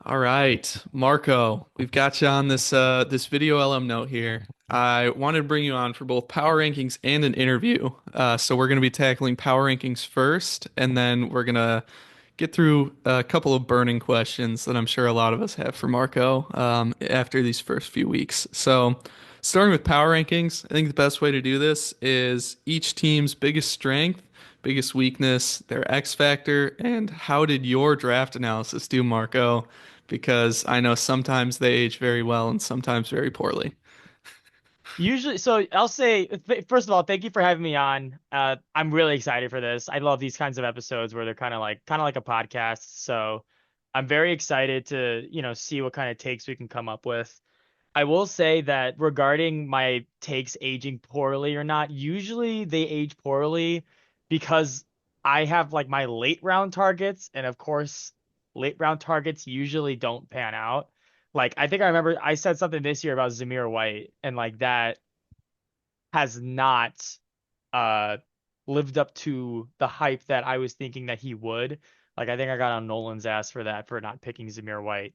All right, Marco, we've got you on this video LM note here. I wanted to bring you on for both power rankings and an interview. So we're going to be tackling power rankings first, and then we're going to get through a couple of burning questions that I'm sure a lot of us have for Marco after these first few weeks. So starting with power rankings, I think the best way to do this is each team's biggest strength, biggest weakness, their X factor, and how did your draft analysis do, Marco? Because I know sometimes they age very well and sometimes very poorly. Usually, so I'll say, first of all, thank you for having me on. I'm really excited for this. I love these kinds of episodes where they're kind of like a podcast. So I'm very excited to, see what kind of takes we can come up with. I will say that regarding my takes aging poorly or not, usually they age poorly because I have like my late round targets, and of course, late round targets usually don't pan out. Like I think I remember I said something this year about Zamir White, and like that has not uh lived up to the hype that I was thinking that he would. Like I think I got on Nolan's ass for that for not picking Zamir White,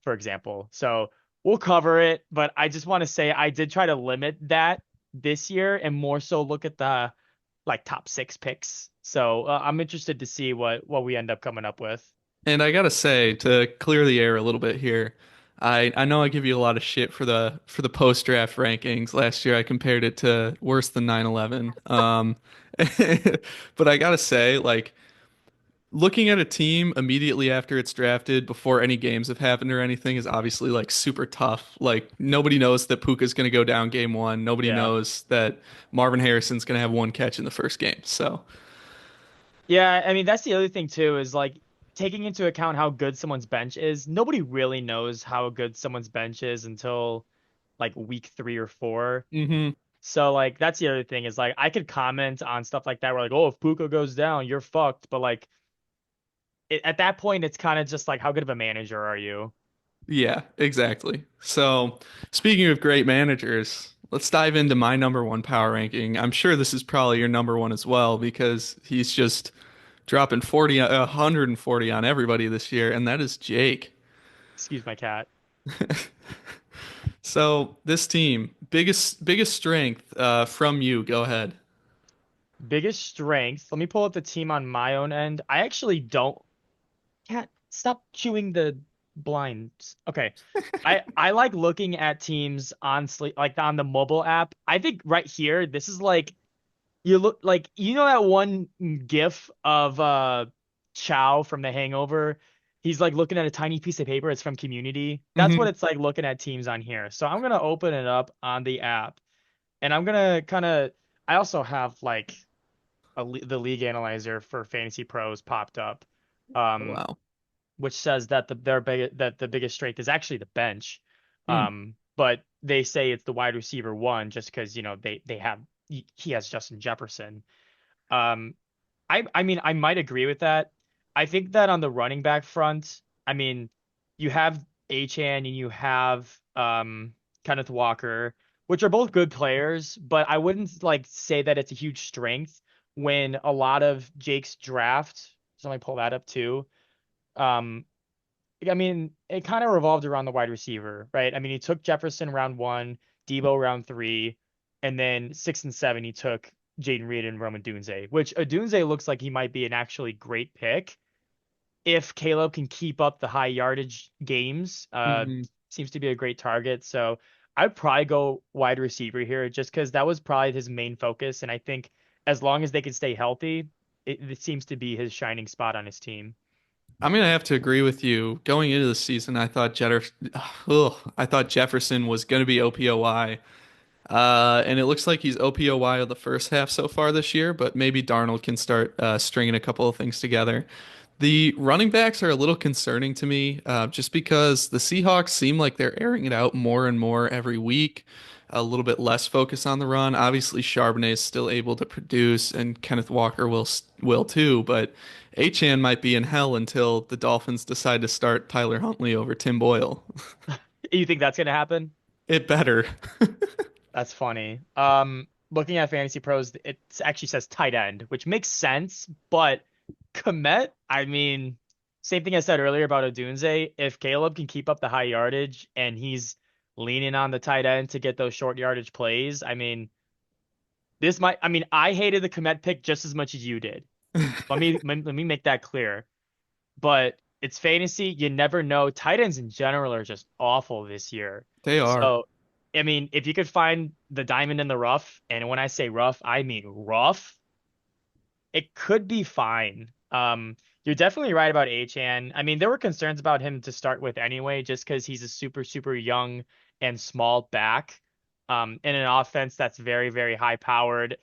for example. So we'll cover it, but I just want to say I did try to limit that this year and more so look at the like top six picks. So I'm interested to see what we end up coming up with. And I gotta say, to clear the air a little bit here, I know I give you a lot of shit for the post draft rankings. Last year I compared it to worse than 9/11. But I gotta say, like looking at a team immediately after it's drafted, before any games have happened or anything, is obviously like super tough. Like nobody knows that Puka's gonna go down game one. Nobody Yeah. knows that Marvin Harrison's gonna have one catch in the first game. So Yeah, I mean that's the other thing too is like taking into account how good someone's bench is. Nobody really knows how good someone's bench is until like week 3 or 4. hmm So like that's the other thing is like I could comment on stuff like that where like, oh, if Puka goes down, you're fucked. But like at that point, it's kind of just like how good of a manager are you? Yeah, exactly. So, speaking of great managers, let's dive into my number one power ranking. I'm sure this is probably your number one as well because he's just dropping 140 on everybody this year, and that is Jake. Excuse my cat. So, this team, biggest strength from you. Go ahead. Biggest strength. Let me pull up the team on my own end. I actually don't. Cat, stop chewing the blinds. Okay. I like looking at teams on sleep like on the mobile app. I think right here, this is like you look like that one GIF of Chow from The Hangover. He's like looking at a tiny piece of paper. It's from Community. That's what hmm it's like looking at teams on here. So I'm gonna open it up on the app, and I'm gonna kind of. I also have like the league analyzer for Fantasy Pros popped up, um, Wow. which says that the biggest strength is actually the bench, Hmm. but they say it's the wide receiver one just because they have he has Justin Jefferson. Um, I mean, I might agree with that. I think that on the running back front, I mean, you have Achan and you have Kenneth Walker, which are both good players, but I wouldn't like say that it's a huge strength when a lot of Jake's draft, so let me pull that up too. Um, I mean, it kind of revolved around the wide receiver, right? I mean, he took Jefferson round one, Debo round three, and then 6 and 7 he took Jaden Reed and Rome Odunze, which Odunze looks like he might be an actually great pick if Caleb can keep up the high yardage games. hmm Seems to be a great target. So I'd probably go wide receiver here just because that was probably his main focus. And I think as long as they can stay healthy, it seems to be his shining spot on his team. I'm gonna have to agree with you. Going into the season, I thought Jefferson was gonna be OPOY. And it looks like he's OPOY of the first half so far this year, but maybe Darnold can start stringing a couple of things together. The running backs are a little concerning to me, just because the Seahawks seem like they're airing it out more and more every week. A little bit less focus on the run. Obviously, Charbonnet is still able to produce, and Kenneth Walker will too. But Achan might be in hell until the Dolphins decide to start Tyler Huntley over Tim Boyle. You think that's gonna happen? It better. That's funny. Looking at Fantasy Pros, it actually says tight end, which makes sense, but Komet, I mean. same thing I said earlier about Odunze. If Caleb can keep up the high yardage and he's leaning on the tight end to get those short yardage plays, I mean, I hated the Komet pick just as much as you did. Let me make that clear. But it's fantasy. You never know. Tight ends in general are just awful this year. They are. So, I mean, if you could find the diamond in the rough, and when I say rough, I mean rough, it could be fine. You're definitely right about Achan. I mean, there were concerns about him to start with anyway, just because he's a super, super young and small back, in an offense that's very, very high powered.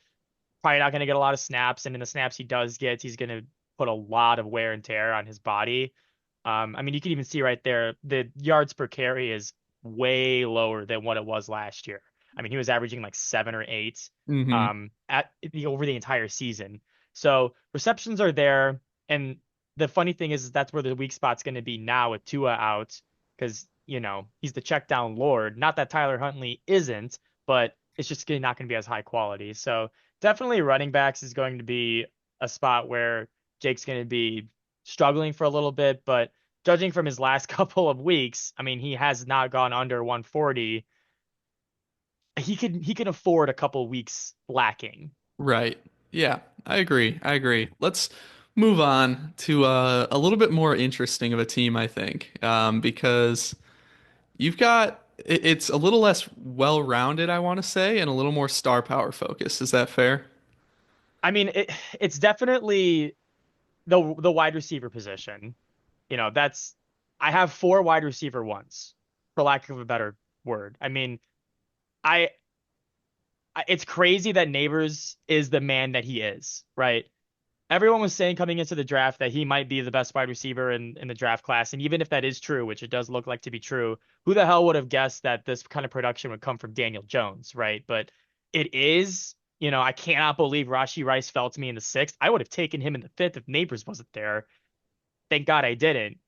Probably not going to get a lot of snaps, and in the snaps he does get, he's going to put a lot of wear and tear on his body. I mean, you can even see right there the yards per carry is way lower than what it was last year. I mean, he was averaging like 7 or 8 Hmm. at the over the entire season. So receptions are there, and the funny thing is that's where the weak spot's going to be now with Tua out, because he's the check down lord. Not that Tyler Huntley isn't, but it's just not going to be as high quality. So definitely running backs is going to be a spot where Jake's going to be struggling for a little bit, but judging from his last couple of weeks, I mean, he has not gone under 140. He can afford a couple weeks lacking. Right. Yeah, I agree. I agree. Let's move on to a little bit more interesting of a team, I think, because you've got it's a little less well-rounded, I want to say, and a little more star power focused. Is that fair? I mean, it's definitely the wide receiver position. That's I have four wide receiver ones, for lack of a better word. I mean, I it's crazy that Neighbors is the man that he is, right? Everyone was saying coming into the draft that he might be the best wide receiver in the draft class. And even if that is true, which it does look like to be true, who the hell would have guessed that this kind of production would come from Daniel Jones, right? But it is, I cannot believe Rashi Rice fell to me in the sixth. I would have taken him in the fifth if Neighbors wasn't there. Thank God I didn't.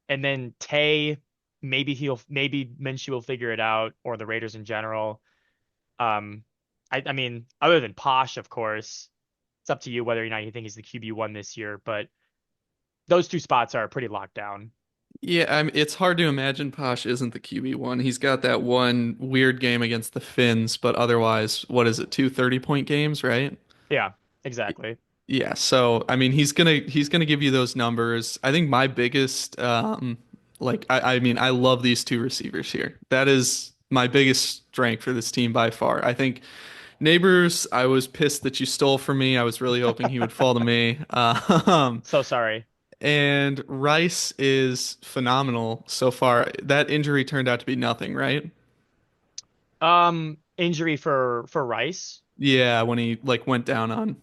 And then Tay, maybe Minshew will figure it out, or the Raiders in general. Um, I mean, other than Posh, of course, it's up to you whether or not you think he's the QB1 this year, but those two spots are pretty locked down. Yeah, it's hard to imagine Posh isn't the QB1. He's got that one weird game against the Finns, but otherwise, what is it, two 30-point games, right? Yeah, exactly. Yeah, so I mean he's gonna give you those numbers. I think my biggest like I mean I love these two receivers here. That is my biggest strength for this team by far. I think Neighbors, I was pissed that you stole from me. I was really hoping he would fall to me. So sorry. And Rice is phenomenal so far. That injury turned out to be nothing, right? Injury for Rice. Yeah, when he like went down on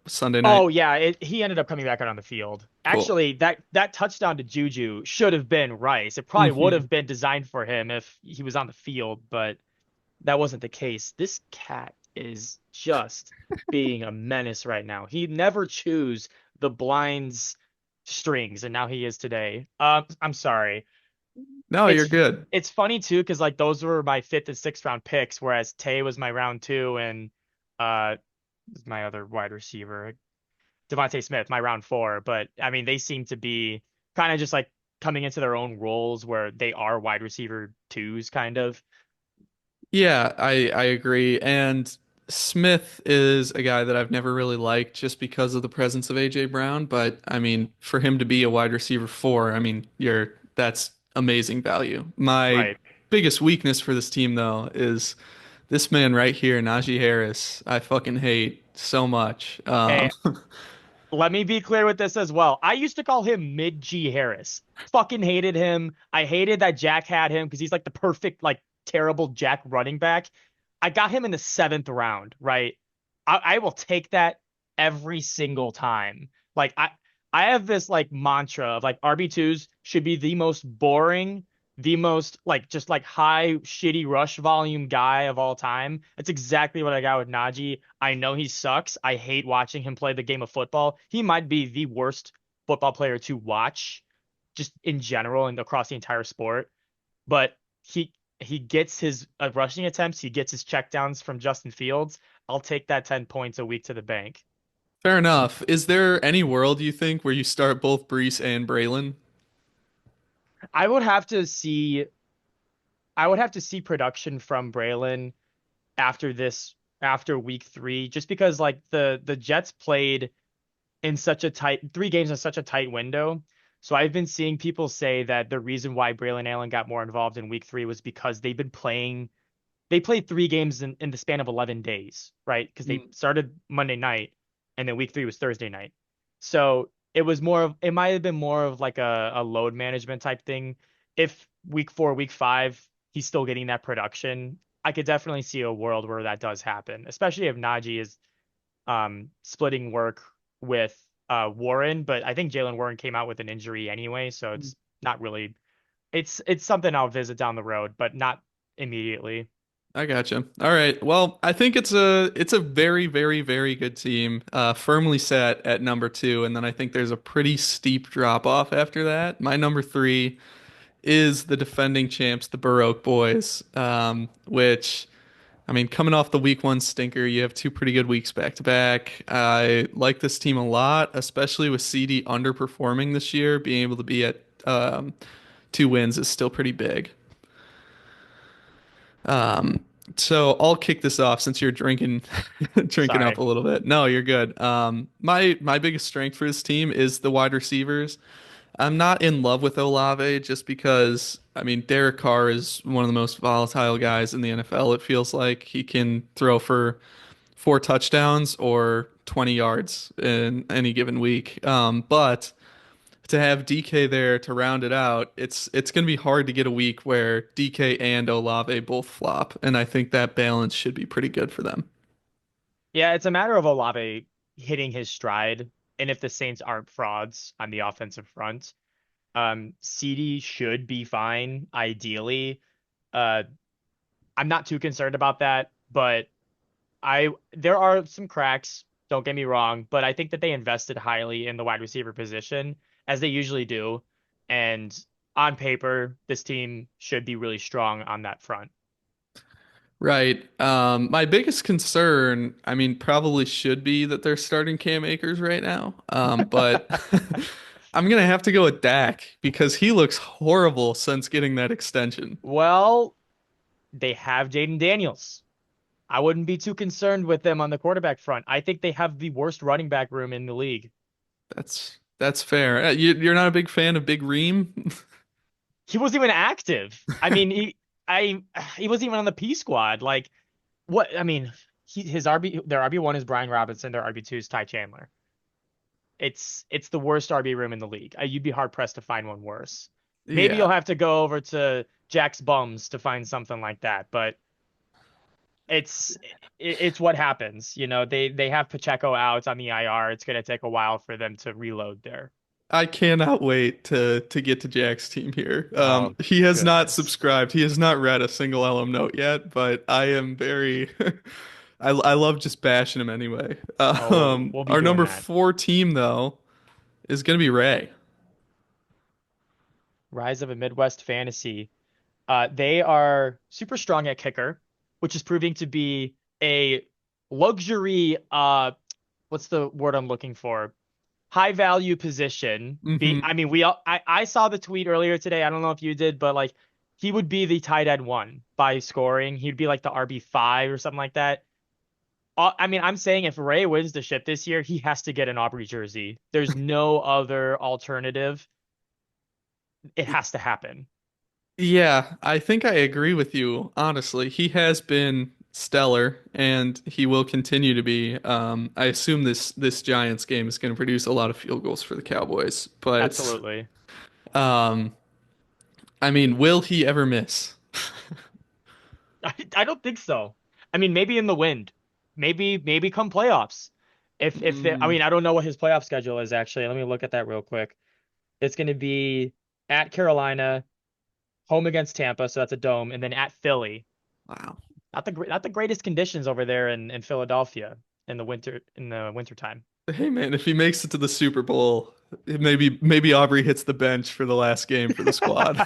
Sunday night. Oh yeah, he ended up coming back out on the field. Cool. Actually, that touchdown to Juju should have been Rice. It probably would Hmm. have been designed for him if he was on the field, but that wasn't the case. This cat is just being a menace right now. He never chews the blinds strings, and now he is today. I'm sorry. No, you're It's good. it's funny too because like those were my fifth and sixth round picks, whereas Tay was my round two, and uh my other wide receiver, Devontae Smith, my round four. But I mean, they seem to be kind of just like coming into their own roles where they are wide receiver twos, kind of. Yeah, I agree. And Smith is a guy that I've never really liked just because of the presence of AJ Brown. But I mean, for him to be a wide receiver four, I mean, you're that's amazing value. My Right. biggest weakness for this team though is this man right here, Najee Harris. I fucking hate so much. Hey, let me be clear with this as well. I used to call him Mid G Harris. Fucking hated him. I hated that Jack had him because he's like the perfect, like, terrible Jack running back. I got him in the seventh round, right? I will take that every single time. Like I have this like mantra of like RB2s should be the most boring, the most like just like high shitty rush volume guy of all time. That's exactly what I got with Najee. I know he sucks. I hate watching him play the game of football. He might be the worst football player to watch just in general and across the entire sport, but he gets his rushing attempts, he gets his checkdowns from Justin Fields. I'll take that 10 points a week to the bank. Fair enough. Is there any world you think where you start both Brees and Braylon? I would have to see I would have to see production from Braylon after after week 3, just because like the Jets played in such a tight 3 games in such a tight window. So I've been seeing people say that the reason why Braylon Allen got more involved in week 3 was because they played 3 games in the span of 11 days, right? Because they Mm, started Monday night and then week 3 was Thursday night. So it might have been more of like a load management type thing. If week 4, week 5, he's still getting that production, I could definitely see a world where that does happen, especially if Najee is splitting work with Warren. But I think Jalen Warren came out with an injury anyway, so mm. it's not really it's something I'll visit down the road, but not immediately. I gotcha. All right. Well, I think it's a very, very, very good team. Firmly set at number two, and then I think there's a pretty steep drop off after that. My number three is the defending champs, the Baroque boys. Which I mean, coming off the week one stinker, you have two pretty good weeks back to back. I like this team a lot, especially with CD underperforming this year. Being able to be at 2 wins is still pretty big. Um, so I'll kick this off since you're drinking drinking up Sorry. a little bit. No, you're good. My biggest strength for this team is the wide receivers. I'm not in love with Olave just because I mean Derek Carr is one of the most volatile guys in the NFL. It feels like he can throw for 4 touchdowns or 20 yards in any given week. But to have DK there to round it out, it's going to be hard to get a week where DK and Olave both flop, and I think that balance should be pretty good for them. Yeah, it's a matter of Olave hitting his stride, and if the Saints aren't frauds on the offensive front, CD should be fine, ideally. Uh, I'm not too concerned about that, but I there are some cracks, don't get me wrong, but I think that they invested highly in the wide receiver position, as they usually do. And on paper, this team should be really strong on that front. Right. My biggest concern, I mean, probably should be that they're starting Cam Akers right now. But I'm gonna have to go with Dak because he looks horrible since getting that extension. Well, they have Jaden Daniels. I wouldn't be too concerned with them on the quarterback front. I think they have the worst running back room in the league. That's fair. You're not a big fan of Big Ream? He wasn't even active. I mean, I he wasn't even on the P squad. Like what? I mean, his their RB1 is Brian Robinson. Their RB2 is Ty Chandler. It's the worst RB room in the league. You'd be hard pressed to find one worse. Maybe Yeah. you'll have to go over to Jack's Bums to find something like that, but it's it's what happens. You know, they have Pacheco out on the IR. It's gonna take a while for them to reload there. I cannot wait to get to Jack's team here. Oh, He has not goodness. subscribed. He has not read a single LM note yet, but I am very I love just bashing him anyway. Oh, we'll be Our doing number that. four team though is gonna be Ray. Rise of a Midwest Fantasy. They are super strong at kicker, which is proving to be a luxury. What's the word I'm looking for? High value position. I Hmm. mean, I saw the tweet earlier today. I don't know if you did, but like he would be the tight end one by scoring. He'd be like the RB5 or something like that. I mean, I'm saying if Ray wins the ship this year, he has to get an Aubrey jersey. There's no other alternative. It has to happen. Yeah, I think I agree with you, honestly. He has been stellar and he will continue to be. I assume this Giants game is going to produce a lot of field goals for the Cowboys, but Absolutely. um I mean, will he ever miss? I don't think so. I mean, maybe in the wind, maybe come playoffs. I Mm, mean, I don't know what his playoff schedule is actually. Let me look at that real quick. It's going to be at Carolina, home against Tampa, so that's a dome, and then at Philly. wow. Not the greatest conditions over there in Philadelphia in the winter time. Hey man, if he makes it to the Super Bowl, maybe Aubrey hits the bench for the last game for the squad.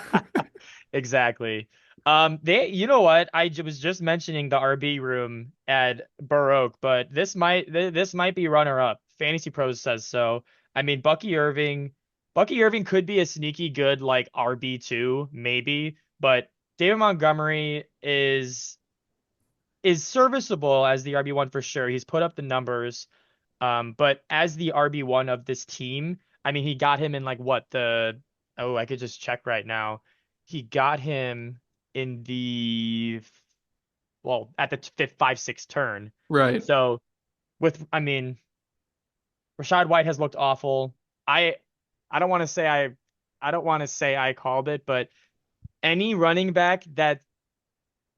Exactly. You know what? Was just mentioning the RB room at Baroque, but this might be runner up. Fantasy Pros says so. I mean, Bucky Irving. Bucky Irving could be a sneaky good like RB2 maybe, but David Montgomery is serviceable as the RB1 for sure. He's put up the numbers. But as the RB1 of this team, I mean, he got him in like what the oh, I could just check right now. He got him in the well at the fifth, five, six turn. Right. So I mean, Rashad White has looked awful. I I don't want to say I don't want to say I called it, but any running back that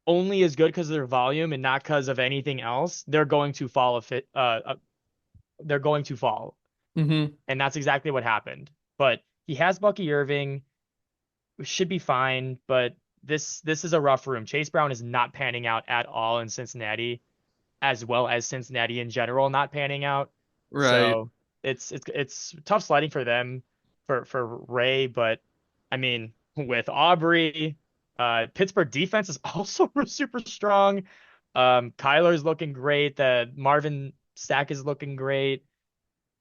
only is good because of their volume and not because of anything else, they're going to fall if it they're going to fall. Hmm. And that's exactly what happened. But he has Bucky Irving, should be fine, but this is a rough room. Chase Brown is not panning out at all in Cincinnati, as well as Cincinnati in general not panning out. Right. So it's tough sledding for them for Ray, but I mean with Aubrey, Pittsburgh defense is also super strong. Kyler's looking great. The Marvin Stack is looking great.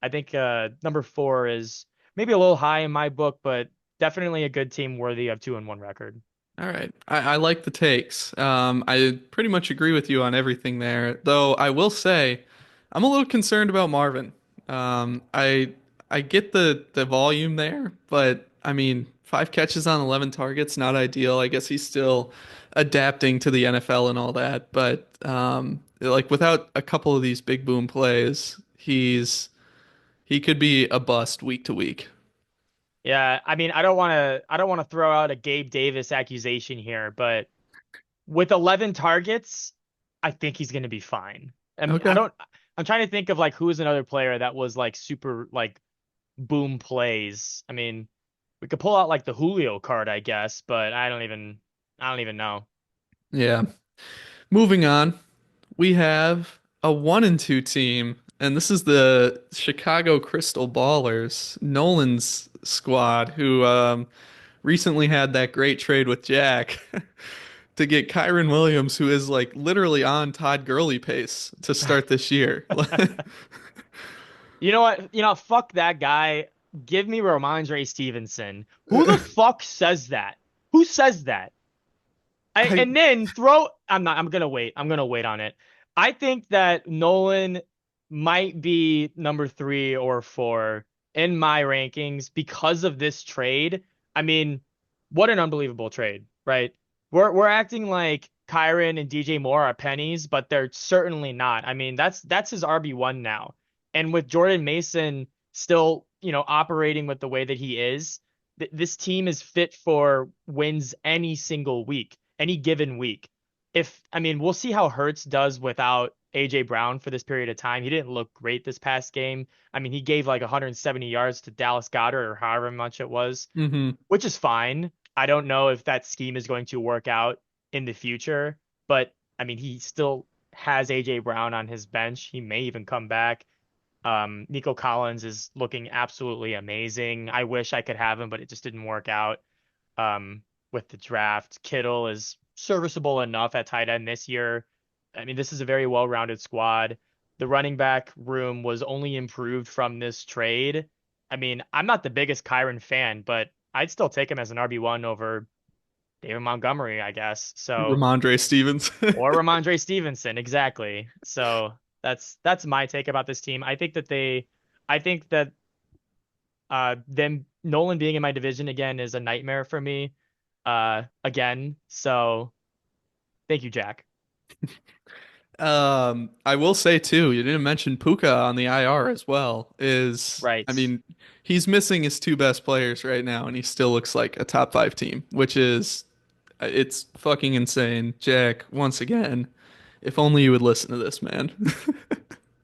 I think number four is maybe a little high in my book, but definitely a good team worthy of 2-1 record. All right. I like the takes. I pretty much agree with you on everything there, though I will say I'm a little concerned about Marvin. I get the volume there, but I mean, 5 catches on 11 targets, not ideal. I guess he's still adapting to the NFL and all that, but like without a couple of these big boom plays, he could be a bust week to week. Yeah, I mean, I don't want to throw out a Gabe Davis accusation here, but with 11 targets, I think he's going to be fine. I mean, Okay. I'm trying to think of like who is another player that was like super like boom plays. I mean, we could pull out like the Julio card, I guess, but I don't even know. Yeah. Moving on. We have a 1-2 team, and this is the Chicago Crystal Ballers, Nolan's squad, who recently had that great trade with Jack to get Kyron Williams, who is like literally on Todd Gurley pace to start this year. You know what? Fuck that guy. Give me Ramondre Stevenson. Who the fuck says that? Who says that? I And then throw. I'm not. I'm gonna wait. I'm gonna wait on it. I think that Nolan might be number 3 or 4 in my rankings because of this trade. I mean, what an unbelievable trade, right? We're acting like Kyron and DJ Moore are pennies, but they're certainly not. I mean, that's his RB1 now. And with Jordan Mason still, operating with the way that he is, this team is fit for wins any single week, any given week. I mean, we'll see how Hurts does without AJ Brown for this period of time. He didn't look great this past game. I mean, he gave like 170 yards to Dallas Goedert or however much it was, hmm which is fine. I don't know if that scheme is going to work out in the future, but I mean, he still has AJ Brown on his bench. He may even come back. Nico Collins is looking absolutely amazing. I wish I could have him, but it just didn't work out with the draft. Kittle is serviceable enough at tight end this year. I mean, this is a very well-rounded squad. The running back room was only improved from this trade. I mean, I'm not the biggest Kyron fan, but I'd still take him as an RB1 over David Montgomery, I guess. So, Ramondre Stevens. or Ramondre Stevenson, exactly. So that's my take about this team. I think that them Nolan being in my division again is a nightmare for me. Again. So thank you, Jack. I will say too, you didn't mention Puka on the IR as well. I Right. mean, he's missing his 2 best players right now, and he still looks like a top 5 team, which is it's fucking insane. Jack, once again, if only you would listen to this, man.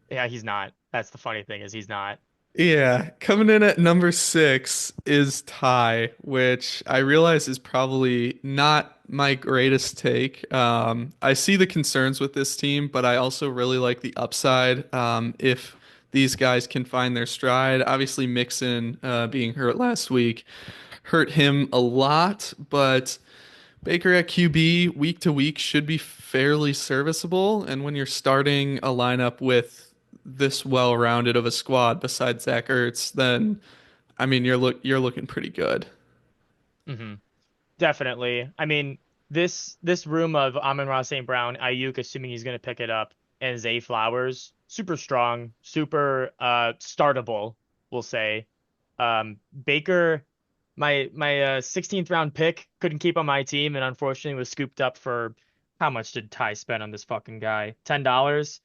Yeah, he's not. That's the funny thing is he's not. Yeah, coming in at number 6 is Ty, which I realize is probably not my greatest take. I see the concerns with this team, but I also really like the upside. If these guys can find their stride, obviously Mixon being hurt last week hurt him a lot, but Baker at QB week to week should be fairly serviceable. And when you're starting a lineup with this well-rounded of a squad besides Zach Ertz, then I mean, you're looking pretty good. Hmm. Definitely. I mean, this room of Amon-Ra St. Brown, Ayuk, assuming he's going to pick it up, and Zay Flowers, super strong, super startable, we'll say. Baker, my 16th round pick, couldn't keep on my team, and unfortunately was scooped up for how much did Ty spend on this fucking guy? $10?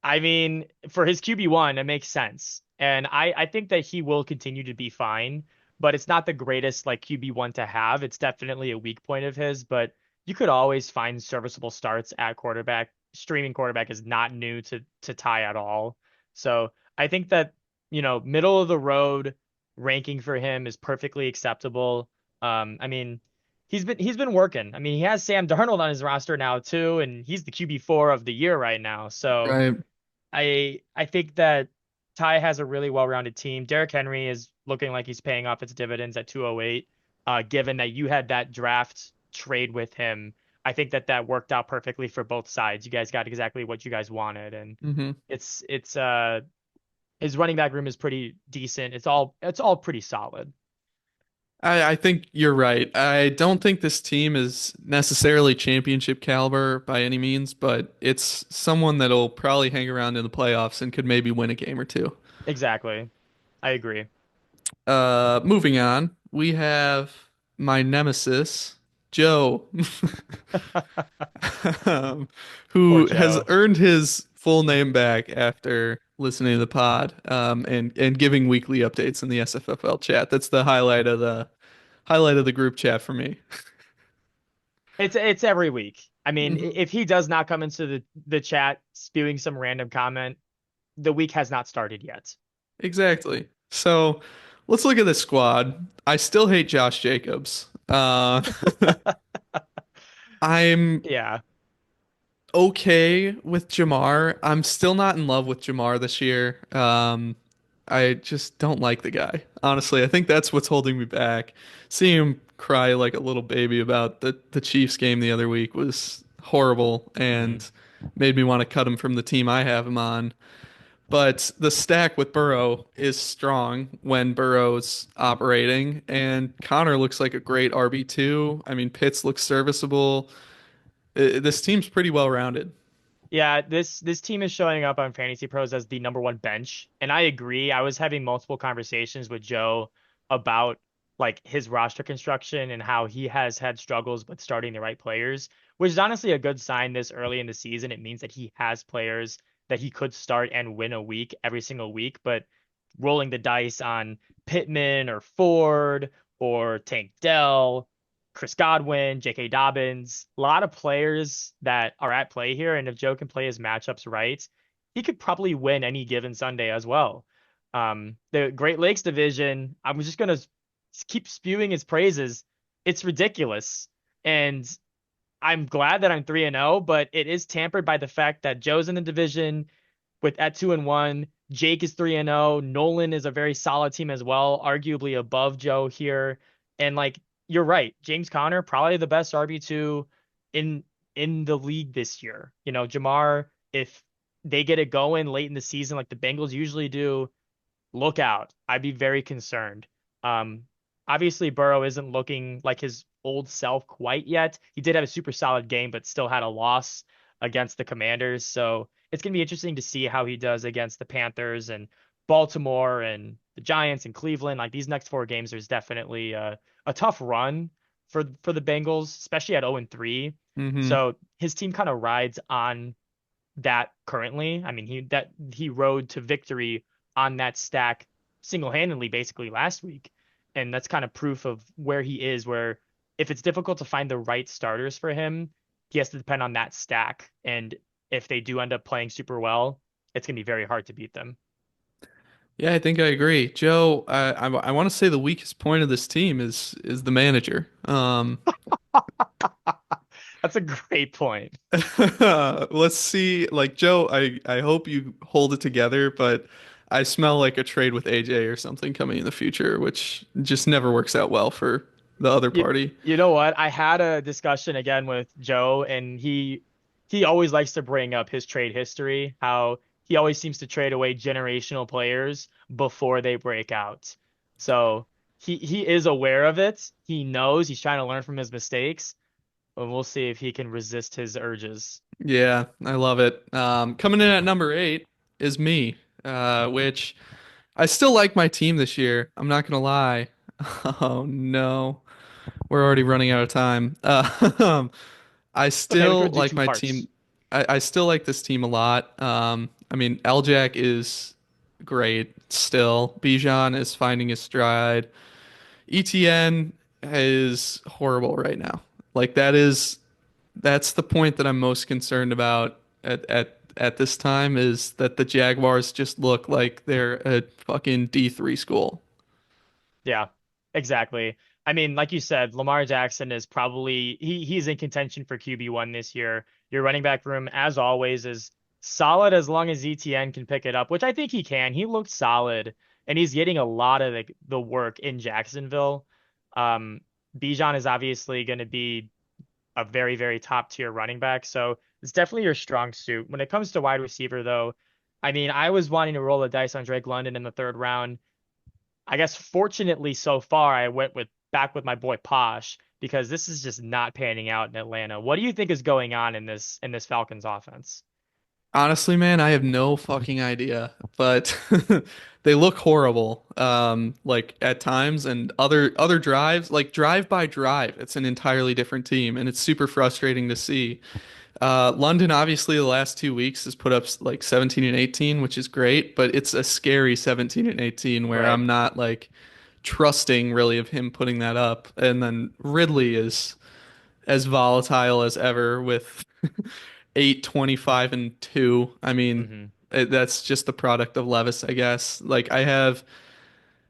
I mean, for his QB1, it makes sense. And I think that he will continue to be fine, but it's not the greatest like QB1 to have. It's definitely a weak point of his, but you could always find serviceable starts at quarterback. Streaming quarterback is not new to Ty at all. So I think that, middle of the road ranking for him is perfectly acceptable. I mean, he's been working. I mean, he has Sam Darnold on his roster now too, and he's the QB4 of the year right now. So Right. I think that Ty has a really well-rounded team. Derrick Henry is looking like he's paying off its dividends at 208. Given that you had that draft trade with him, I think that that worked out perfectly for both sides. You guys got exactly what you guys wanted, and Hmm. it's his running back room is pretty decent. It's all pretty solid. I think you're right. I don't think this team is necessarily championship caliber by any means, but it's someone that'll probably hang around in the playoffs and could maybe win a game or two. Exactly. I agree. Moving on, we have my nemesis, Joe, um, Poor who has Joe. earned his full name back after listening to the pod, and giving weekly updates in the SFFL chat. That's the highlight of the group chat for me. It's every week. I mean, Mhm. if he does not come into the chat spewing some random comment, the week has not started yet. Exactly. So let's look at this squad. I still hate Josh Jacobs. I'm Yeah. okay with Jamar. I'm still not in love with Jamar this year. I just don't like the guy. Honestly, I think that's what's holding me back. Seeing him cry like a little baby about the Chiefs game the other week was horrible Hmm. and made me want to cut him from the team I have him on. But the stack with Burrow is strong when Burrow's operating, and Connor looks like a great RB2. I mean, Pitts looks serviceable. This team's pretty well rounded. Yeah, this team is showing up on Fantasy Pros as the number one bench, and I agree. I was having multiple conversations with Joe about like his roster construction and how he has had struggles with starting the right players, which is honestly a good sign this early in the season. It means that he has players that he could start and win a week every single week, but rolling the dice on Pittman or Ford or Tank Dell, Chris Godwin, J.K. Dobbins, a lot of players that are at play here. And if Joe can play his matchups right, he could probably win any given Sunday as well. The Great Lakes division, I'm just gonna keep spewing his praises. It's ridiculous, and I'm glad that I'm 3-0, but it is tampered by the fact that Joe's in the division with at 2-1. Jake is 3-0. Nolan is a very solid team as well, arguably above Joe here. And like you're right, James Conner probably the best RB2 in in the league this year. Jamar, if they get it going late in the season like the Bengals usually do, look out. I'd be very concerned. Um, Obviously Burrow isn't looking like his old self quite yet. He did have a super solid game, but still had a loss against the Commanders. So it's gonna be interesting to see how he does against the Panthers and Baltimore and the Giants and Cleveland. Like these next four games, there's definitely a tough run for the Bengals, especially at 0-3. Hmm. So his team kind of rides on that currently. I mean, he rode to victory on that stack single-handedly basically last week. And that's kind of proof of where he is, where if it's difficult to find the right starters for him, he has to depend on that stack. And if they do end up playing super well, it's going to be very hard to beat them. Yeah, I think I agree. Joe, I want to say the weakest point of this team is the manager. That's a great point. Let's see. Like Joe, I hope you hold it together, but I smell like a trade with AJ or something coming in the future, which just never works out well for the other You, party. you know what? I had a discussion again with Joe, and he always likes to bring up his trade history, how he always seems to trade away generational players before they break out. So he is aware of it. He knows he's trying to learn from his mistakes, and we'll see if he can resist his urges. Yeah, I love it. Coming in at number 8 is me, which I still like my team this year. I'm not gonna lie. Oh no, we're already running out of time. I Okay, we still can do like two my parts. team. I still like this team a lot. I mean, Jack is great still. Bijan is finding his stride. ETN is horrible right now. Like that's the point that I'm most concerned about at this time is that the Jaguars just look like they're a fucking D3 school. Yeah, exactly. I mean, like you said, Lamar Jackson is probably he's in contention for QB1 this year. Your running back room, as always, is solid as long as ETN can pick it up, which I think he can. He looked solid, and he's getting a lot of the work in Jacksonville. Um, Bijan is obviously going to be a very, very top tier running back, so it's definitely your strong suit. When it comes to wide receiver, though, I mean, I was wanting to roll the dice on Drake London in the third round. I guess fortunately so far I went with back with my boy Posh because this is just not panning out in Atlanta. What do you think is going on in this Falcons offense? Honestly, man, I have no fucking idea, but they look horrible. Like at times and other drives, like drive by drive, it's an entirely different team, and it's super frustrating to see. London, obviously, the last 2 weeks has put up like 17 and 18, which is great, but it's a scary 17 and 18 where Right. I'm not like trusting really of him putting that up. And then Ridley is as volatile as ever with 8, 25, and 2. I mean, hmm that's just the product of Levis, I guess. Like I've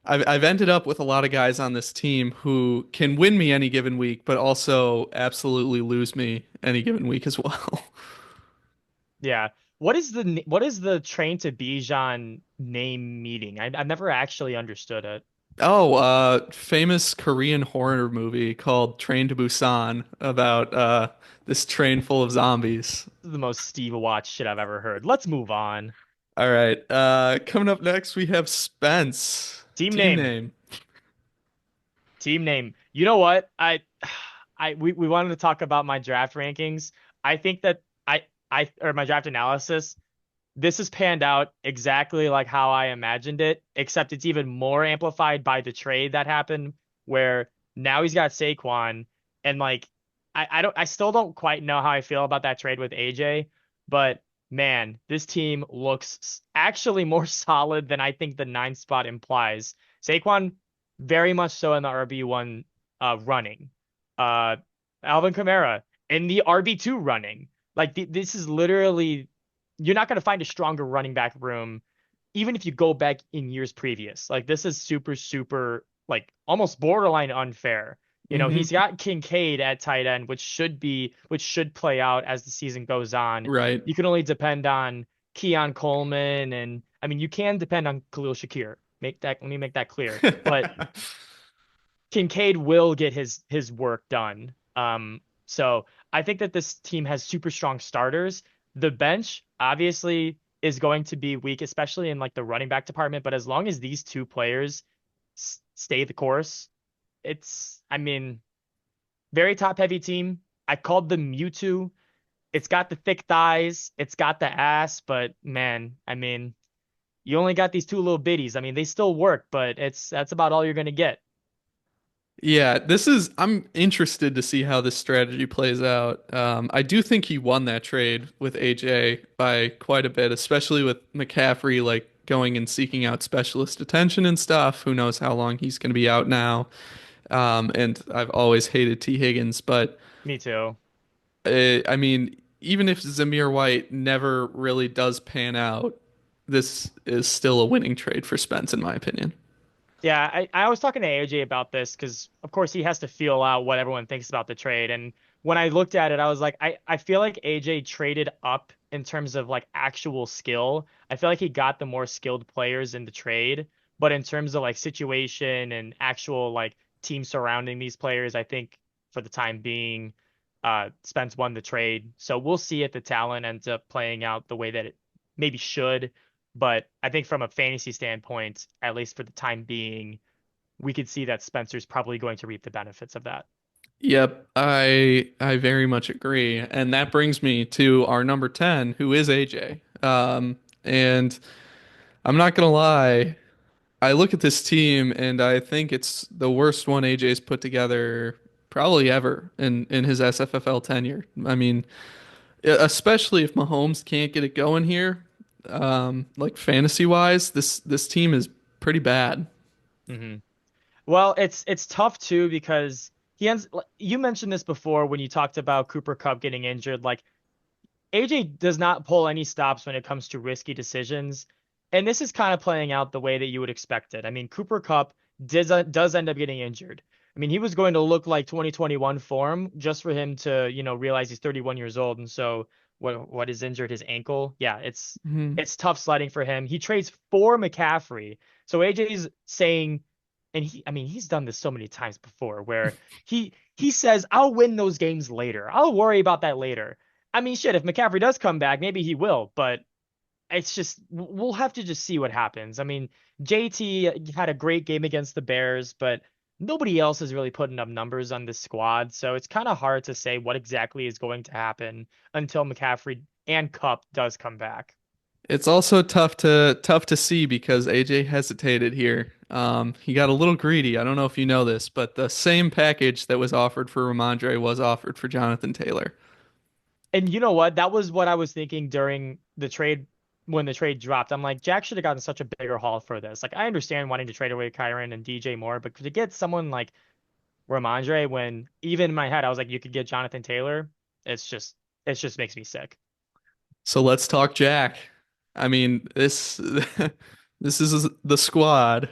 ended up with a lot of guys on this team who can win me any given week, but also absolutely lose me any given week as well. Yeah. What is the train to Bijan name meeting? I've never actually understood it. Oh, famous Korean horror movie called Train to Busan about this train full of zombies. This is the most Steve Watch shit I've ever heard. Let's move on. All right. Coming up next we have Spence. Team Team name. name. Team name. You know what? We wanted to talk about my draft rankings. I think that I or my draft analysis. This has panned out exactly like how I imagined it, except it's even more amplified by the trade that happened where now he's got Saquon and like I still don't quite know how I feel about that trade with AJ, but man, this team looks actually more solid than I think the ninth spot implies. Saquon very much so in the RB1 running. Uh Alvin Kamara in the RB2 running. Like this is literally you're not going to find a stronger running back room, even if you go back in years previous. Like this is super, super, like almost borderline unfair. You know, he's Hmm. got Kincaid at tight end, which should play out as the season goes on. Right. You can only depend on Keon Coleman, and I mean, you can depend on Khalil Shakir. Let me make that clear. But Kincaid will get his work done. So I think that this team has super strong starters. The bench obviously is going to be weak, especially in like the running back department. But as long as these two players stay the course, I mean, very top heavy team. I called them Mewtwo. It's got the thick thighs, it's got the ass, but man, I mean, you only got these two little bitties. I mean, they still work, but that's about all you're gonna get. Yeah, I'm interested to see how this strategy plays out. I do think he won that trade with AJ by quite a bit, especially with McCaffrey like going and seeking out specialist attention and stuff. Who knows how long he's going to be out now? And I've always hated T. Higgins, but Me too. I mean, even if Zamir White never really does pan out, this is still a winning trade for Spence, in my opinion. Yeah, I was talking to AJ about this because, of course, he has to feel out what everyone thinks about the trade. And when I looked at it, I was like, I feel like AJ traded up in terms of like actual skill. I feel like he got the more skilled players in the trade. But in terms of like situation and actual like team surrounding these players, I think for the time being, Spence won the trade. So we'll see if the talent ends up playing out the way that maybe should, but I think from a fantasy standpoint, at least for the time being, we could see that Spencer's probably going to reap the benefits of that. Yep, I very much agree. And that brings me to our number 10, who is AJ. And I'm not gonna lie, I look at this team and I think it's the worst one AJ's put together probably ever in his SFFL tenure. I mean, especially if Mahomes can't get it going here, like fantasy wise, this team is pretty bad. Hmm. Well, it's tough too because you mentioned this before when you talked about Cooper Kupp getting injured. Like AJ does not pull any stops when it comes to risky decisions. And this is kind of playing out the way that you would expect it. I mean, Cooper Kupp does end up getting injured. I mean, he was going to look like 2021 form just for him to, realize he's 31 years old. And so what is injured? His ankle. Yeah, Mhm. it's tough sledding for him. He trades for McCaffrey. So AJ's saying, and I mean, he's done this so many times before where he says, I'll win those games later. I'll worry about that later. I mean, shit, if McCaffrey does come back, maybe he will, but it's just we'll have to just see what happens. I mean, JT had a great game against the Bears, but nobody else is really putting up numbers on this squad, so it's kind of hard to say what exactly is going to happen until McCaffrey and Cup does come back. It's also tough to see because AJ hesitated here. He got a little greedy. I don't know if you know this, but the same package that was offered for Ramondre was offered for Jonathan Taylor. And you know what? That was what I was thinking during the trade when the trade dropped. I'm like, Jack should have gotten such a bigger haul for this. Like, I understand wanting to trade away Kyron and DJ Moore, but to get someone like Ramondre when even in my head I was like you could get Jonathan Taylor. It's just it just makes me sick. So let's talk Jack. I mean, this this is the squad.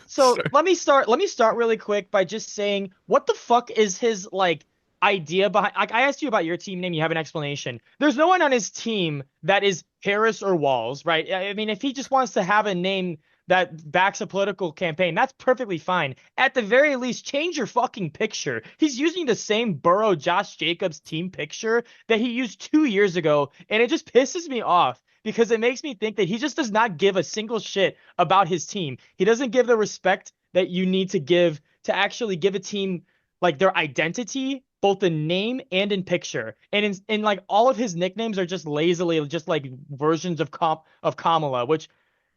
So let me start really quick by just saying what the fuck is his like idea behind like I asked you about your team name, you have an explanation. There's no one on his team that is Harris or Walls, right? I mean, if he just wants to have a name that backs a political campaign, that's perfectly fine. At the very least, change your fucking picture. He's using the same Burrow Josh Jacobs team picture that he used 2 years ago, and it just pisses me off because it makes me think that he just does not give a single shit about his team. He doesn't give the respect that you need to give to actually give a team like their identity, both in name and in picture. And in like all of his nicknames are just lazily just like versions of Kamala, which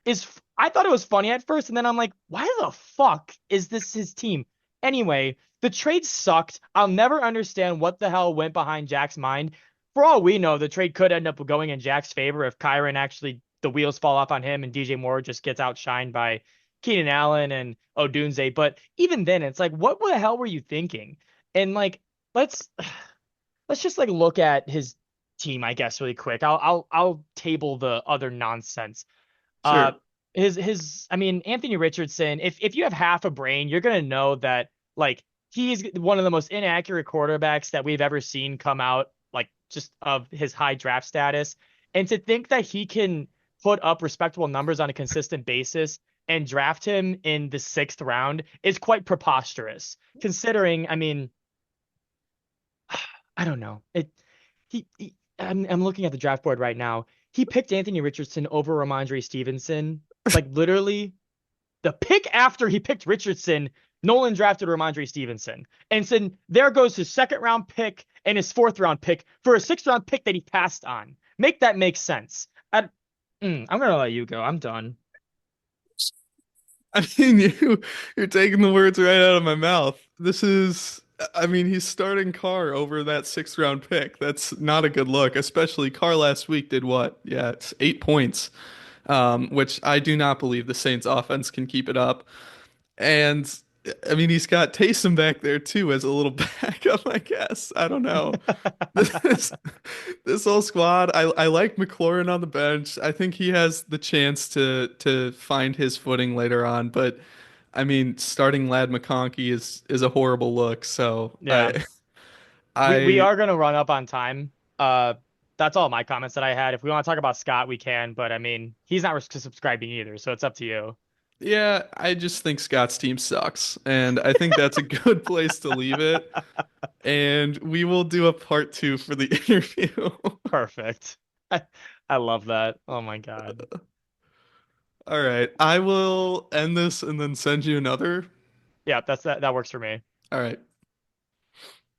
is I thought it was funny at first, and then I'm like, why the fuck is this his team? Anyway, the trade sucked. I'll never understand what the hell went behind Jack's mind. For all we know, the trade could end up going in Jack's favor if Kyron actually the wheels fall off on him and DJ Moore just gets outshined by Keenan Allen and Odunze. But even then, it's like, what the hell were you thinking? And like, let's let's just like look at his team, I guess, really quick. I'll table the other nonsense. Uh, Sure. his I mean Anthony Richardson, if you have half a brain, you're gonna know that like he's one of the most inaccurate quarterbacks that we've ever seen come out like just of his high draft status. And to think that he can put up respectable numbers on a consistent basis and draft him in the sixth round is quite preposterous. Considering, I mean, I don't know. I'm looking at the draft board right now. He picked Anthony Richardson over Ramondre Stevenson. Like literally the pick after he picked Richardson, Nolan drafted Ramondre Stevenson. And so there goes his second round pick and his fourth round pick for a sixth round pick that he passed on. Make that make sense. I'm gonna let you go. I'm done. I mean, you're taking the words right out of my mouth. I mean, he's starting Carr over that sixth round pick. That's not a good look, especially Carr last week did what? Yeah, it's 8 points, which I do not believe the Saints offense can keep it up. And I mean, he's got Taysom back there too as a little backup, I guess. I don't know. This this whole squad, I like McLaurin on the bench. I think he has the chance to find his footing later on, but I mean, starting Lad McConkey is a horrible look. So Yeah. We I are gonna run up on time. Uh that's all my comments that I had. If we want to talk about Scott, we can, but I mean, he's not subscribing either, so it's up to you. yeah, I just think Scott's team sucks, and I think that's a good place to leave it. And we will do a part two for the interview. Perfect. I love that. Oh my God. All right. I will end this and then send you another. Yeah, that works for me. All right.